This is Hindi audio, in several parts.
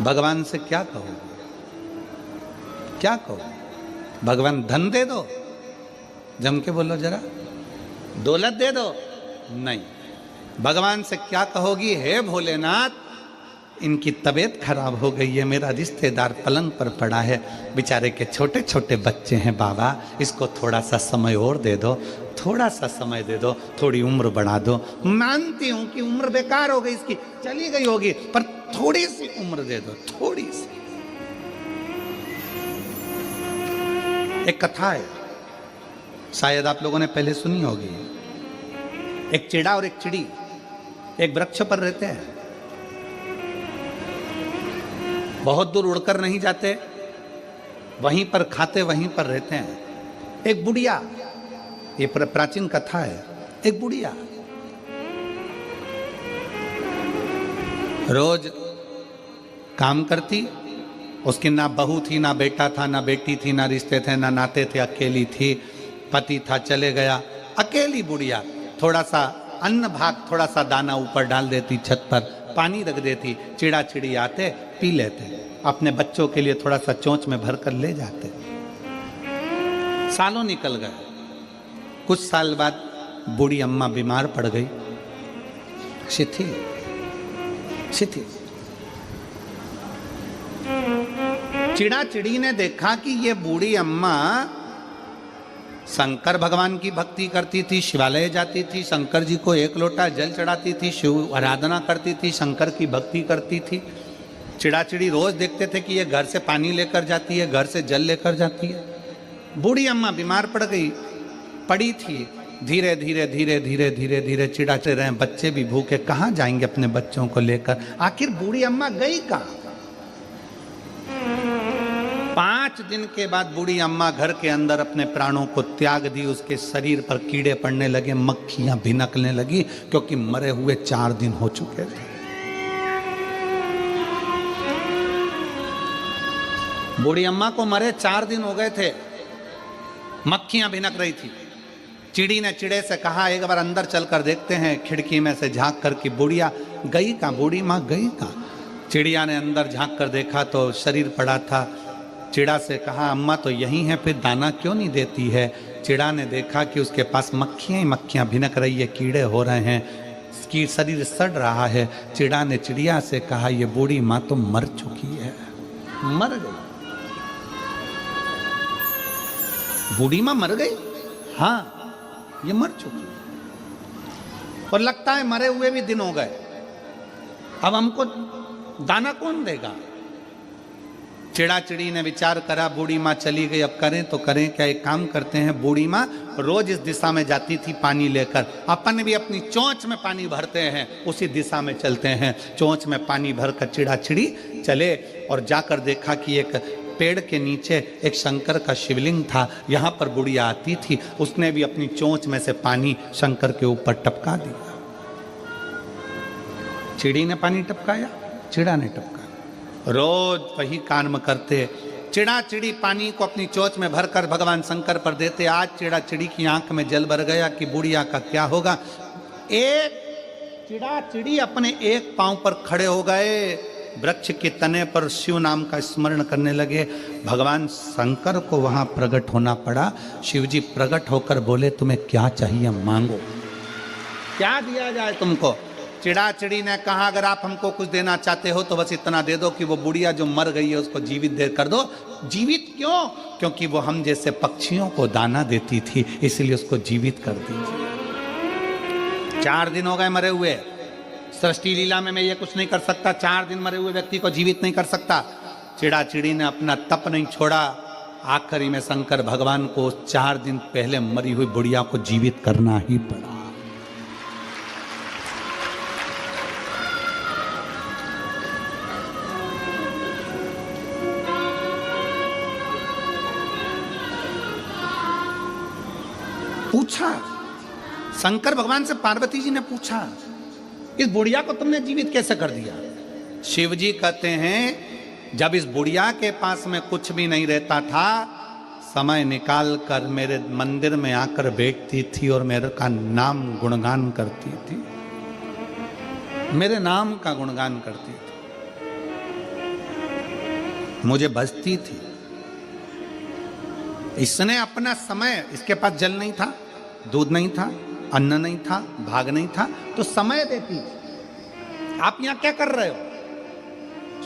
भगवान से क्या कहो, क्या कहो? भगवान धन दे दो, जम के बोलो जरा, दौलत दे दो, नहीं। भगवान से क्या कहोगी? हे भोलेनाथ, इनकी तबीयत खराब हो गई है, मेरा रिश्तेदार पलंग पर पड़ा है, बेचारे के छोटे छोटे बच्चे हैं बाबा, इसको थोड़ा सा समय और दे दो, थोड़ा सा समय दे दो, थोड़ी उम्र बढ़ा दो। मानती हूं कि उम्र बेकार हो गई इसकी, चली गई होगी, पर थोड़ी सी उम्र दे दो, थोड़ी सी। एक कथा है, शायद आप लोगों ने पहले सुनी होगी। एक चिड़ा और एक चिड़ी एक वृक्ष पर रहते हैं, बहुत दूर उड़कर नहीं जाते, वहीं पर खाते वहीं पर रहते हैं। एक बुढ़िया, ये प्राचीन कथा है, एक बुढ़िया रोज काम करती, उसकी ना बहू थी, ना बेटा था, ना बेटी थी, ना रिश्ते थे, ना नाते थे, अकेली थी, पति था चले गया, अकेली बुढ़िया। थोड़ा सा अन्न भाग, थोड़ा सा दाना ऊपर डाल देती, छत पर पानी रख देती, चिड़ा चिड़ी आते पी लेते, अपने बच्चों के लिए थोड़ा सा चोंच में भर कर ले जाते। सालों निकल गए, कुछ साल बाद बूढ़ी अम्मा बीमार पड़ गई, शिथिल शिथिल। चिड़ा चिड़ी ने देखा कि ये बूढ़ी अम्मा शंकर भगवान की भक्ति करती थी, शिवालय जाती थी, शंकर जी को एक लोटा जल चढ़ाती थी, शिव आराधना करती थी, शंकर की भक्ति करती थी। चिड़ा चिड़ी रोज देखते थे कि ये घर से पानी लेकर जाती है, घर से जल लेकर जाती है। बूढ़ी अम्मा बीमार पड़ गई, पड़ी थी, धीरे धीरे धीरे धीरे धीरे धीरे चिड़ा चिड़ रहे, बच्चे भी भूखे, कहाँ जाएंगे अपने बच्चों को लेकर? आखिर बूढ़ी अम्मा गई कहाँ? 5 दिन के बाद बूढ़ी अम्मा घर के अंदर अपने प्राणों को त्याग दी। उसके शरीर पर कीड़े पड़ने लगे, मक्खियां भिनकने लगी, क्योंकि मरे हुए 4 दिन हो चुके थे। बूढ़ी अम्मा को मरे 4 दिन हो गए थे, मक्खियां भिनक रही थी। चिड़ी ने चिड़े से कहा, एक बार अंदर चलकर देखते हैं, खिड़की में से झांक कर कि बुढ़िया गई कहाँ, बूढ़ी माँ गई कहाँ? चिड़िया ने अंदर झांक कर देखा तो शरीर पड़ा था। चिड़ा से कहा, अम्मा तो यहीं है, फिर दाना क्यों नहीं देती है? चिड़ा ने देखा कि उसके पास मक्खियाँ ही मक्खियाँ भिनक रही है, कीड़े हो रहे हैं, इसकी शरीर सड़ रहा है। चिड़ा ने चिड़िया से कहा, ये बूढ़ी माँ तो मर चुकी है, मर गई। बूढ़ी माँ मर गई? हाँ, ये मर चुकी है, और लगता है मरे हुए भी दिन हो गए, अब हमको दाना कौन देगा? चिड़ा चिड़ी ने विचार करा, बूढ़ी माँ चली गई, अब करें तो करें क्या? एक काम करते हैं, बूढ़ी माँ रोज इस दिशा में जाती थी पानी लेकर, अपन भी अपनी चोंच में पानी भरते हैं, उसी दिशा में चलते हैं। चोंच में पानी भरकर चिड़ा चिड़ी चले और जाकर देखा कि एक पेड़ के नीचे एक शंकर का शिवलिंग था, यहाँ पर बुढ़िया आती थी, उसने भी अपनी चोंच में से पानी शंकर के ऊपर टपका दिया। चिड़ी ने पानी टपकाया, चिड़ा ने टपकाया, रोज वही कर्म करते। चिड़ा चिड़ी पानी को अपनी चोंच में भरकर भगवान शंकर पर देते। आज चिड़ा चिड़ी की आंख में जल भर गया कि बुढ़िया का क्या होगा। एक चिड़ा चिड़ी अपने एक पांव पर खड़े हो गए, वृक्ष के तने पर शिव नाम का स्मरण करने लगे। भगवान शंकर को वहां प्रकट होना पड़ा। शिव जी प्रकट होकर बोले, तुम्हें क्या चाहिए मांगो, क्या दिया जाए तुमको? चिड़ा चिड़ी ने कहा, अगर आप हमको कुछ देना चाहते हो तो बस इतना दे दो कि वो बुढ़िया जो मर गई है उसको जीवित दे कर दो। जीवित क्यों? क्योंकि वो हम जैसे पक्षियों को दाना देती थी, इसलिए उसको जीवित कर दीजिए। 4 दिन हो गए मरे हुए, सृष्टि लीला में मैं ये कुछ नहीं कर सकता, 4 दिन मरे हुए व्यक्ति को जीवित नहीं कर सकता। चिड़ा चिड़ी ने अपना तप नहीं छोड़ा, आखिरी में शंकर भगवान को 4 दिन पहले मरी हुई बुढ़िया को जीवित करना ही पड़ा। पूछा शंकर भगवान से, पार्वती जी ने पूछा, इस बुढ़िया को तुमने जीवित कैसे कर दिया? शिव जी कहते हैं, जब इस बुढ़िया के पास में कुछ भी नहीं रहता था, समय निकाल कर मेरे मंदिर में आकर बैठती थी और मेरे का नाम गुणगान करती थी, मेरे नाम का गुणगान करती थी। मुझे बचती थी। इसने अपना समय, इसके पास जल नहीं था, दूध नहीं था, अन्न नहीं था, भाग नहीं था, तो समय देती थी। आप यहां क्या कर रहे हो?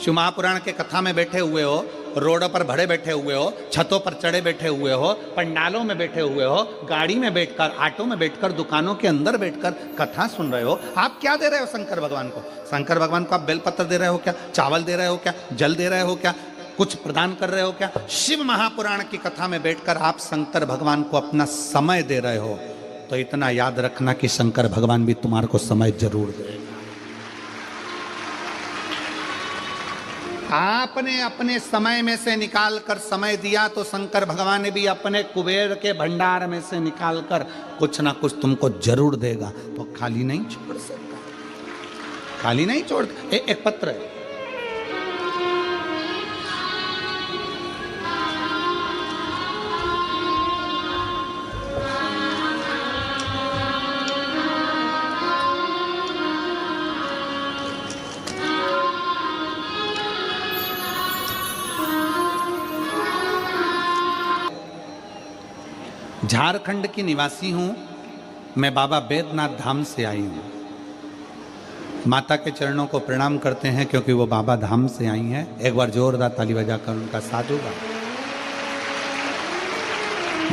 शिव महापुराण के कथा में बैठे हुए हो, रोडों पर भड़े बैठे हुए हो, छतों पर चढ़े बैठे हुए हो, पंडालों में बैठे हुए हो, गाड़ी में बैठकर, ऑटो में बैठकर, दुकानों के अंदर बैठकर कथा सुन रहे हो। आप क्या दे रहे हो शंकर भगवान को? शंकर भगवान को आप बेलपत्र दे रहे हो क्या? चावल दे रहे हो क्या? जल दे रहे हो क्या? कुछ प्रदान कर रहे हो क्या? शिव महापुराण की कथा में बैठकर आप शंकर भगवान को अपना समय दे रहे हो, तो इतना याद रखना कि शंकर भगवान भी तुम्हारे को समय जरूर देगा। आपने अपने समय में से निकाल कर समय दिया तो शंकर भगवान ने भी अपने कुबेर के भंडार में से निकाल कर कुछ ना कुछ तुमको जरूर देगा। तो खाली नहीं छोड़ सकता, खाली नहीं छोड़। एक पत्र है, झारखंड की निवासी हूं मैं, बाबा बैद्यनाथ धाम से आई हूं। माता के चरणों को प्रणाम करते हैं क्योंकि वो बाबा धाम से आई हैं। एक बार जोरदार ताली बजाकर उनका साथ होगा।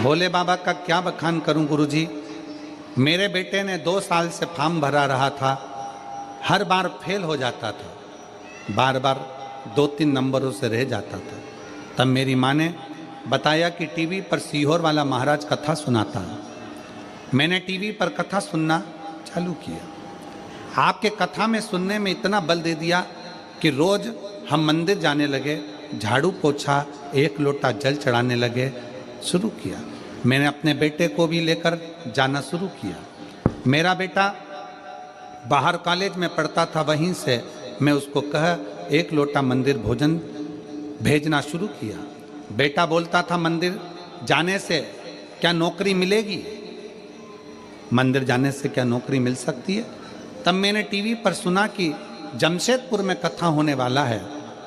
भोले बाबा का क्या बखान करूं गुरुजी। मेरे बेटे ने 2 साल से फॉर्म भरा रहा था, हर बार फेल हो जाता था, बार बार 2-3 नंबरों से रह जाता था। तब मेरी माँ ने बताया कि टीवी पर सीहोर वाला महाराज कथा सुनाता है। मैंने टीवी पर कथा सुनना चालू किया। आपके कथा में सुनने में इतना बल दे दिया कि रोज हम मंदिर जाने लगे, झाड़ू पोछा, 1 लोटा जल चढ़ाने लगे, शुरू किया। मैंने अपने बेटे को भी लेकर जाना शुरू किया। मेरा बेटा बाहर कॉलेज में पढ़ता था, वहीं से मैं उसको कहा 1 लोटा मंदिर भोजन भेजना शुरू किया। बेटा बोलता था मंदिर जाने से क्या नौकरी मिलेगी, मंदिर जाने से क्या नौकरी मिल सकती है। तब मैंने टीवी पर सुना कि जमशेदपुर में कथा होने वाला है।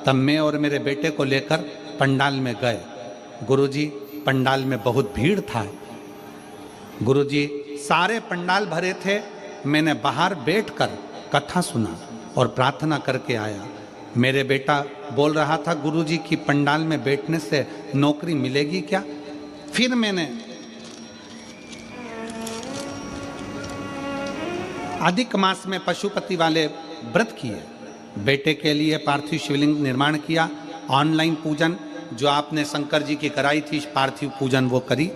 तब मैं और मेरे बेटे को लेकर पंडाल में गए। गुरुजी पंडाल में बहुत भीड़ था, गुरुजी सारे पंडाल भरे थे। मैंने बाहर बैठकर कथा सुना और प्रार्थना करके आया। मेरे बेटा बोल रहा था गुरुजी की पंडाल में बैठने से नौकरी मिलेगी क्या। फिर मैंने अधिक मास में पशुपति वाले व्रत किए, बेटे के लिए पार्थिव शिवलिंग निर्माण किया, ऑनलाइन पूजन जो आपने शंकर जी की कराई थी पार्थिव पूजन वो करी।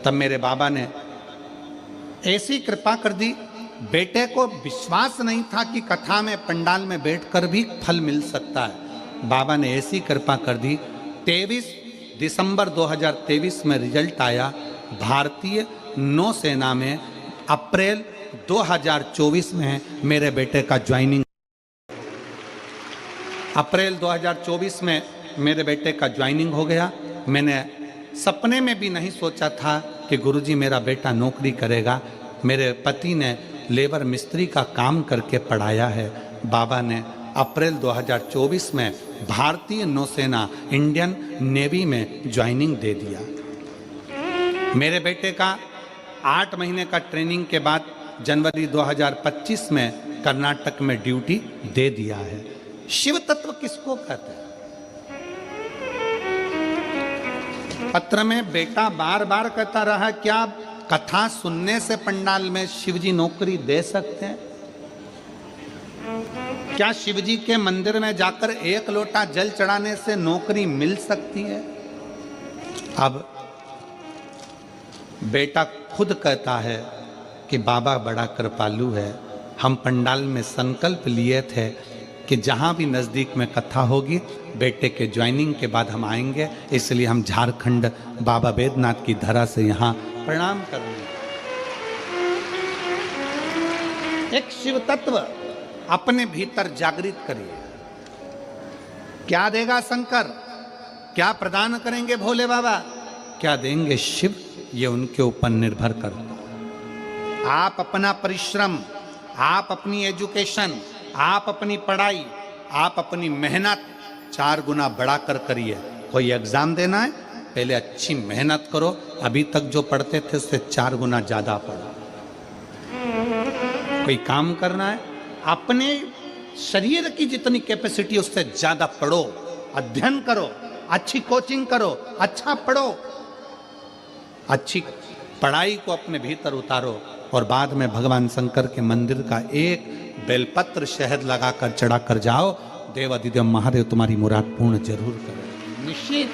तब मेरे बाबा ने ऐसी कृपा कर दी, बेटे को विश्वास नहीं था कि कथा में पंडाल में बैठकर भी फल मिल सकता है। बाबा ने ऐसी कृपा कर दी, 23 दिसंबर 2023 में रिजल्ट आया। भारतीय नौसेना में अप्रैल 2024 में मेरे बेटे का ज्वाइनिंग, अप्रैल 2024 में मेरे बेटे का ज्वाइनिंग हो गया। मैंने सपने में भी नहीं सोचा था कि गुरुजी मेरा बेटा नौकरी करेगा। मेरे पति ने लेबर मिस्त्री का काम करके पढ़ाया है। बाबा ने अप्रैल 2024 में भारतीय नौसेना इंडियन नेवी में ज्वाइनिंग दे दिया। मेरे बेटे का 8 महीने का ट्रेनिंग के बाद जनवरी 2025 में कर्नाटक में ड्यूटी दे दिया है। शिव तत्व किसको कहते हैं? पत्र में बेटा बार बार कहता रहा, क्या कथा सुनने से पंडाल में शिवजी नौकरी दे सकते हैं? क्या शिवजी के मंदिर में जाकर 1 लोटा जल चढ़ाने से नौकरी मिल सकती है? अब बेटा खुद कहता है कि बाबा बड़ा कृपालु है। हम पंडाल में संकल्प लिए थे कि जहाँ भी नज़दीक में कथा होगी बेटे के ज्वाइनिंग के बाद हम आएंगे, इसलिए हम झारखंड बाबा बैद्यनाथ की धरा से यहाँ प्रणाम कर रहे हैं। एक शिव तत्व अपने भीतर जागृत करिए। क्या देगा शंकर, क्या प्रदान करेंगे भोले बाबा, क्या देंगे शिव, ये उनके ऊपर निर्भर करता है। आप अपना परिश्रम, आप अपनी एजुकेशन, आप अपनी पढ़ाई, आप अपनी मेहनत 4 गुना बढ़ाकर करिए। कोई एग्जाम देना है, पहले अच्छी मेहनत करो, अभी तक जो पढ़ते थे उससे 4 गुना ज्यादा पढ़ो। कोई काम करना है, अपने शरीर की जितनी कैपेसिटी उससे ज्यादा पढ़ो, अध्ययन करो, अच्छी कोचिंग करो, अच्छा पढ़ो, अच्छी पढ़ाई को अपने भीतर उतारो और बाद में भगवान शंकर के मंदिर का एक बेलपत्र शहद लगाकर चढ़ाकर जाओ, देवाधिदेव महादेव तुम्हारी मुराद पूर्ण जरूर करें, निश्चित।